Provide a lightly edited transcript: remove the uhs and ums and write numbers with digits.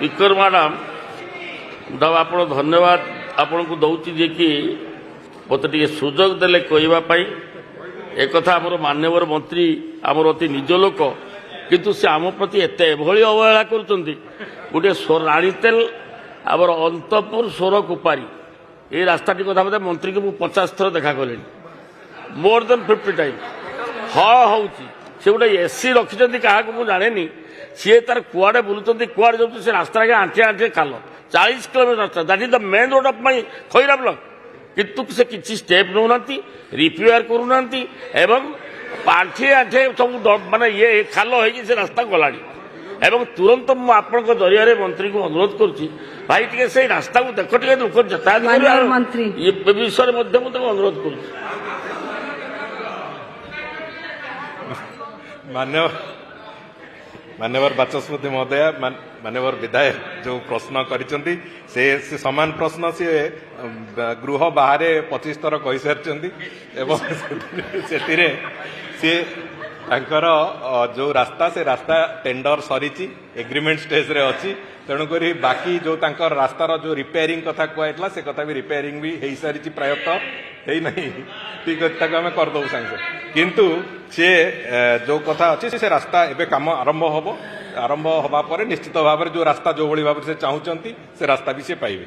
Speaker madam आप धन्यवाद आपण को दौची जे कि मत टे सुजोग देले कहवाई एक आमर मान्यवर मंत्री आमर अति निज लोक किंतु से आम प्रति एत अवहेला कर राणीतेल आमर अंतपुर सोर कुपारी ये रास्ता कथा बोधे मंत्री को 50 थर देखा कले मोर देन 50 टाइम हाँ हूँ से गोटे एसी रखिंट क्या जाने सी तार कुआड़े बुलूँ कुआड़े जाऊँ से रास्ता आगे आंठे आंठे खाल 40 किलोमीटर रास्ता that is the main road of my Khaira block किंतु से किसी स्टेप नौ रिपेयर करूना आंठे आंठे सब माने ये खाल हो रास्ता गला तुरंत मुझे जरिया मंत्री को अनुरोध करुच्ची भाई टे से रास्ता को देख टे लोक यातायात विषय में अनुरोध कर मान्यवर बाचस्पति महोदय मान्यवर विधायक जो प्रश्न करिसेंती से समान प्रश्न सी गृह बाहर 25 थर कही सारी से जो रास्ता से रास्ता टेंडर सरी एग्रीमेंट स्टेज रे अच्छी तेणुक बाकी जो रास्तार जो रिपेयरिंग कथा कहला से कथा भी रिपेयरिंग भी हो सारी प्रायतः है नहीं ठीक अच्छे आम करदे सागे किंतु सी जो कथा अच्छी से रास्ता एवं काम आरंभ हवा पर निश्चित भाव में जो रास्ता जो भाव से चाहूँ से रास्ता भी सी पाइबे।